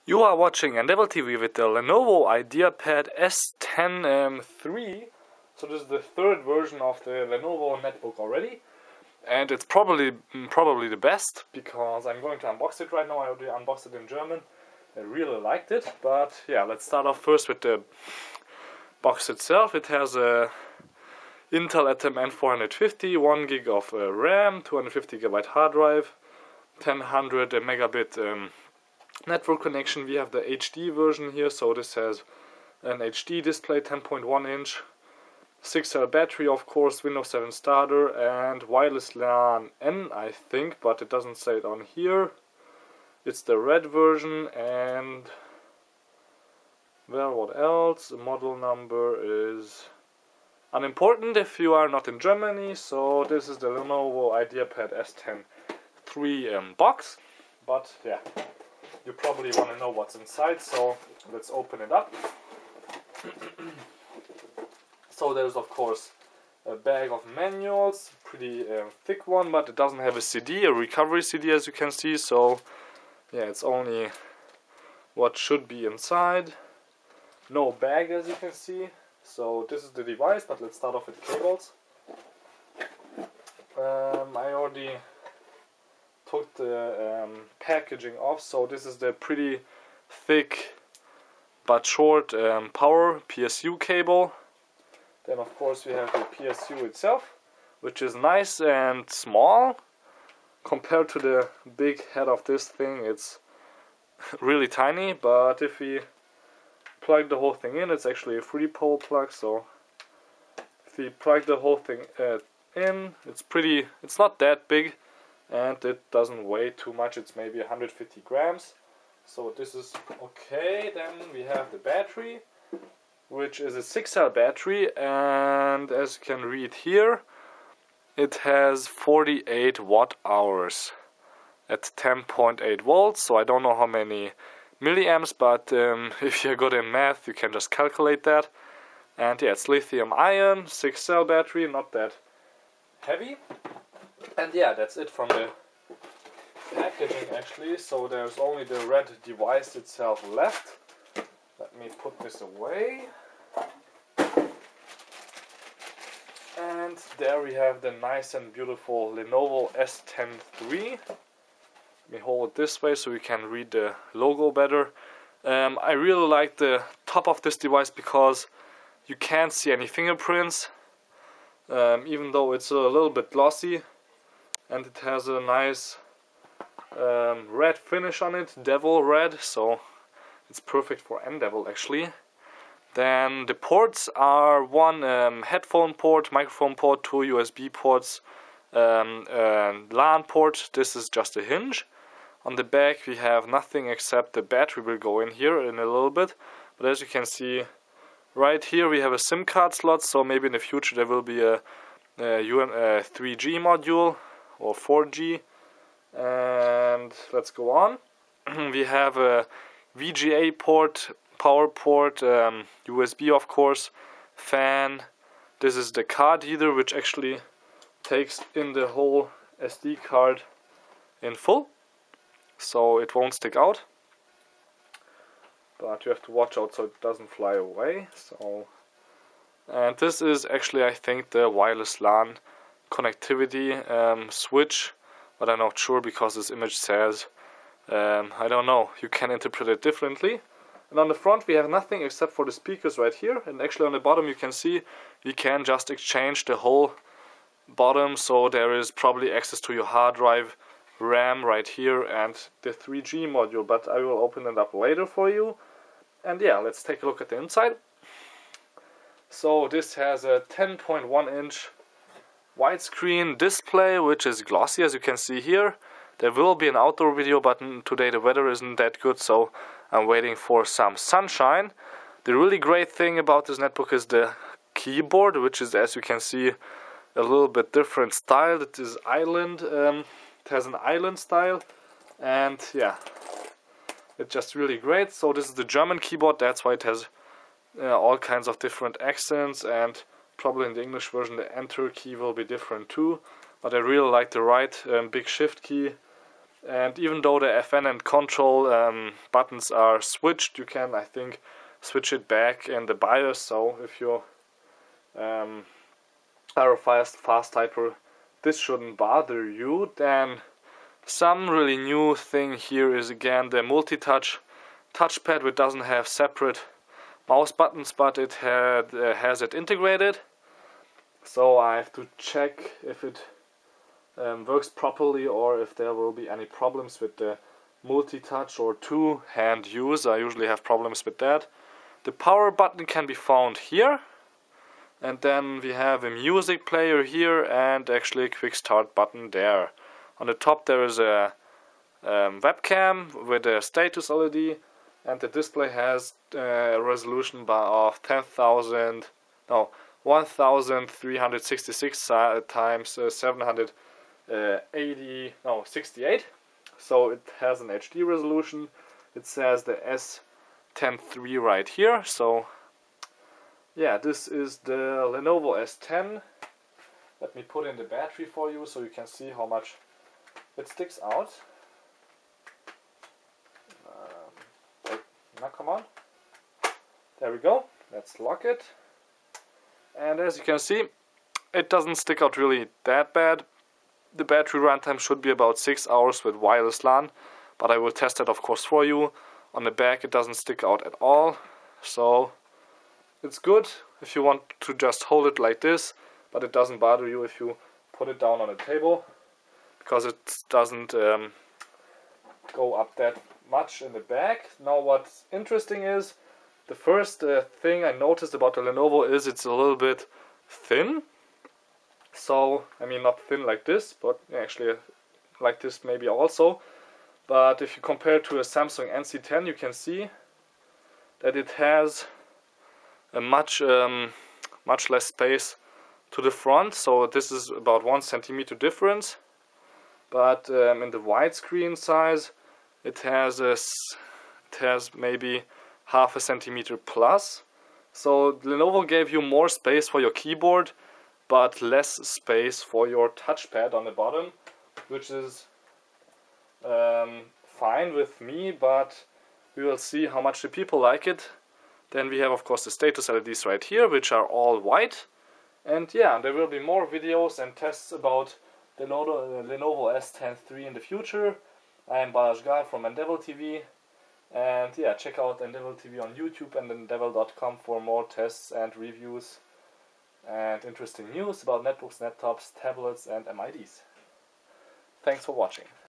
You are watching Endeavor TV with the Lenovo Ideapad S10-3. So this is the third version of the Lenovo netbook already, and it's probably the best because I'm going to unbox it right now. I already unboxed it in German. I really liked it, but yeah, let's start off first with the box itself. It has a Intel Atom N450, 1 gig of RAM, 250 GB hard drive, 1000 megabit network connection. We have the HD version here, so this has an HD display, 10.1 inch, 6-cell battery, of course, Windows 7 starter, and wireless LAN N, I think, but it doesn't say it on here. It's the red version, and well, what else? The model number is unimportant if you are not in Germany. So this is the Lenovo Ideapad S10-3 box, but yeah, you probably want to know what's inside, so let's open it up. So there's of course a bag of manuals, pretty thick one, but it doesn't have a CD, a recovery CD, as you can see, so yeah, it's only what should be inside. No bag, as you can see. So this is the device, but let's start off with cables. I already took the packaging off, so this is the pretty thick but short power PSU cable. Then of course we have the PSU itself, which is nice and small compared to the big head of this thing. It's really tiny, but if we plug the whole thing in, it's actually a 3-pole plug, so if we plug the whole thing in, it's not that big, and it doesn't weigh too much. It's maybe 150 grams, so this is okay. Then we have the battery, which is a 6-cell battery, and as you can read here, it has 48 watt hours at 10.8 volts, so I don't know how many milliamps, but if you're good in math, you can just calculate that. And yeah, it's lithium ion, 6-cell battery, not that heavy. And yeah, that's it from the packaging actually. So there's only the red device itself left. Let me put this away. And there we have the nice and beautiful Lenovo S10-3. Let me hold it this way so we can read the logo better. I really like the top of this device because you can't see any fingerprints, even though it's a little bit glossy, and it has a nice red finish on it, devil red, so it's perfect for N-Devil actually. Then the ports are one headphone port, microphone port, 2 USB ports, LAN port. This is just a hinge. On the back we have nothing except the battery will go in here in a little bit, but as you can see right here we have a SIM card slot, so maybe in the future there will be a 3G module or 4G. And let's go on. We have a VGA port, power port, USB of course, fan. This is the card reader, which actually takes in the whole SD card in full, so it won't stick out, but you have to watch out so it doesn't fly away. So, and this is actually, I think, the wireless LAN connectivity switch, but I'm not sure because this image says I don't know, you can interpret it differently. And on the front we have nothing except for the speakers right here, and actually on the bottom you can see we can just exchange the whole bottom, so there is probably access to your hard drive, RAM right here, and the 3G module, but I will open it up later for you. And yeah, let's take a look at the inside. So this has a 10.1 inch widescreen display, which is glossy, as you can see here. There will be an outdoor video, but today the weather isn't that good, so I'm waiting for some sunshine. The really great thing about this netbook is the keyboard, which is, as you can see, a little bit different style. It is island, it has an island style, and yeah, it's just really great. So this is the German keyboard, that's why it has all kinds of different accents, and probably in the English version the enter key will be different too. But I really like the right big shift key, And even though the FN and control buttons are switched, you can, I think, switch it back in the BIOS. So if you are a fast typer, this shouldn't bother you. Then some really new thing here is again the multi-touch touchpad, which doesn't have separate mouse buttons, but it has it integrated. So I have to check if it works properly or if there will be any problems with the multi-touch or two-hand use. I usually have problems with that. The power button can be found here, and then we have a music player here and actually a quick start button there. On the top there is a webcam with a status LED, and the display has a resolution of 1366 times 768. So it has an HD resolution. It says the S10-3 right here. So yeah, this is the Lenovo S10. Let me put in the battery for you so you can see how much it sticks out. Now come on. There we go. Let's lock it. And as you can see, it doesn't stick out really that bad. The battery runtime should be about 6 hours with wireless LAN, but I will test that of course for you. On the back it doesn't stick out at all, so it's good if you want to just hold it like this, but it doesn't bother you if you put it down on a table, because it doesn't go up that much in the back. Now what's interesting is, the first thing I noticed about the Lenovo is it's a little bit thin. So, I mean not thin like this, but actually like this maybe also. But if you compare it to a Samsung NC10, you can see that it has a much less space to the front. So this is about 1 centimeter difference. But in the widescreen size, it has maybe half a centimeter plus. So Lenovo gave you more space for your keyboard, but less space for your touchpad on the bottom, which is fine with me, but we will see how much the people like it. Then we have of course the status LEDs right here, which are all white. And yeah, there will be more videos and tests about the Lenovo S10-3 in the future. I am Balazs Gal from Endeavor TV. And yeah, check out Endeavor TV on YouTube and endeavor.com for more tests and reviews and interesting news about netbooks, laptops, tablets and MIDs. Thanks for watching.